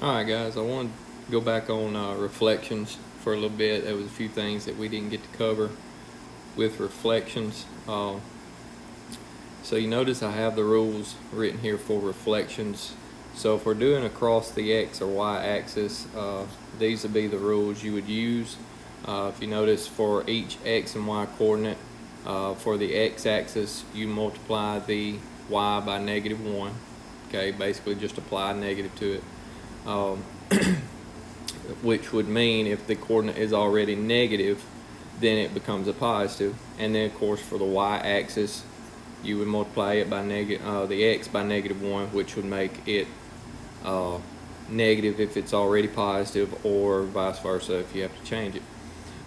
Alright guys, I want to go back on reflections for a little bit. There was a few things that we didn't get to cover with reflections. So you notice I have the rules written here for reflections. So if we're doing across the X or Y axis, these would be the rules you would use. If you notice, for each X and Y coordinate, for the X axis you multiply the Y by -1. Okay, basically just apply a negative to it. Which would mean if the coordinate is already negative, then it becomes a positive. And then of course for the y-axis, you would multiply it by the x by -1, which would make it negative if it's already positive, or vice versa if you have to change it.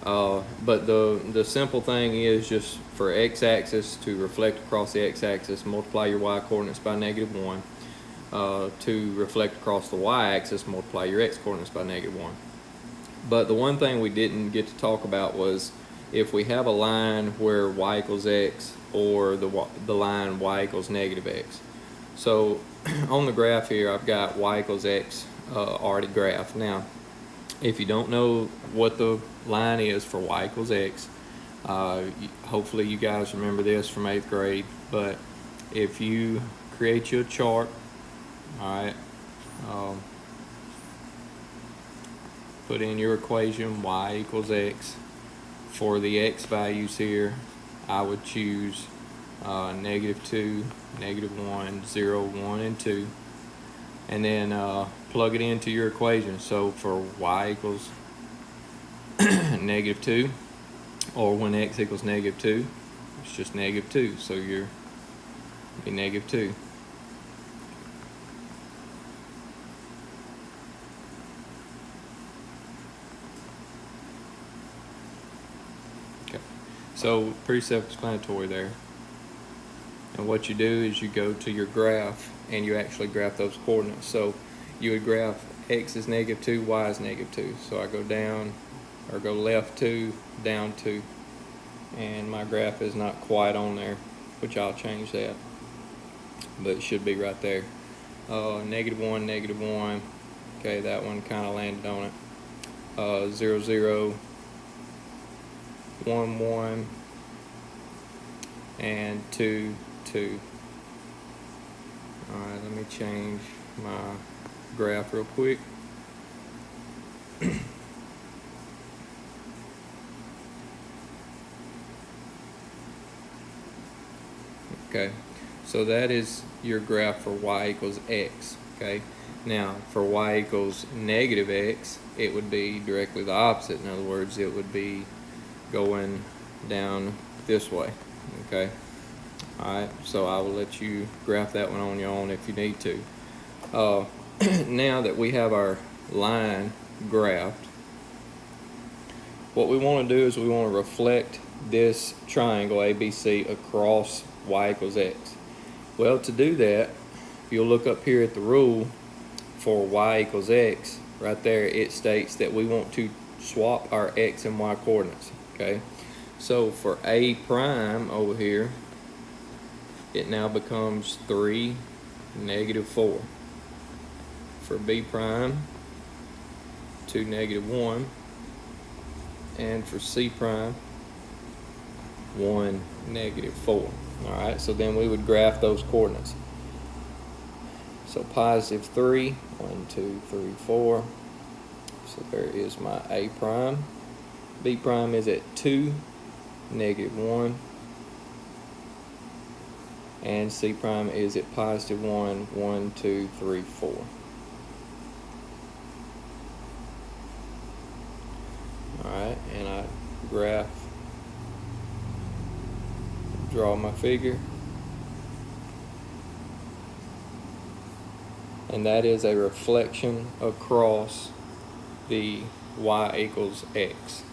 But the simple thing is just for x-axis to reflect across the x-axis, multiply your y-coordinates by -1. To reflect across the y-axis, multiply your x-coordinates by -1. But the one thing we didn't get to talk about was if we have a line where y equals x, or the line y equals -x. So on the graph here, I've got y equals x already graphed. Now, if you don't know what the line is for y equals x, hopefully you guys remember this from 8th grade, but if you create you a chart, alright, put in your equation y equals x. For the x values here, I would choose -2, -1, 0, 1, and 2, and then plug it into your equation. So for y equals -2, or when x equals -2, it's just -2, so you're be -2. So pretty self-explanatory there. And what you do is you go to your graph and you actually graph those coordinates. So you would graph x is -2, y is -2. So I go down, or go left 2, down 2. And my graph is not quite on there, which I'll change that. But it should be right there. -1, -1. Okay, that one kind of landed on it. 0, 0. 1, 1, and 2, 2. Alright, let me change my graph real quick. Okay, so that is your graph for y equals x. Okay, now for y equals -x, it would be directly the opposite. In other words, it would be going down this way. Okay, alright, so I will let you graph that one on your own if you need to. Now that we have our line graphed, what we want to do is we want to reflect this triangle ABC across y equals x. Well, to do that, if you'll look up here at the rule for y equals x, right there it states that we want to swap our x and y coordinates. Okay, so for A prime over here, it now becomes 3, -4. For B prime, 2, -1. And for C prime, 1, -4. Alright, so then we would graph those coordinates. So +3, 1, 2, 3, 4. So there is my A prime. B prime is at 2, -1, and C prime is at +1, 1, 2, 3, 4. Alright, and I draw my figure, and that is a reflection across the y equals x.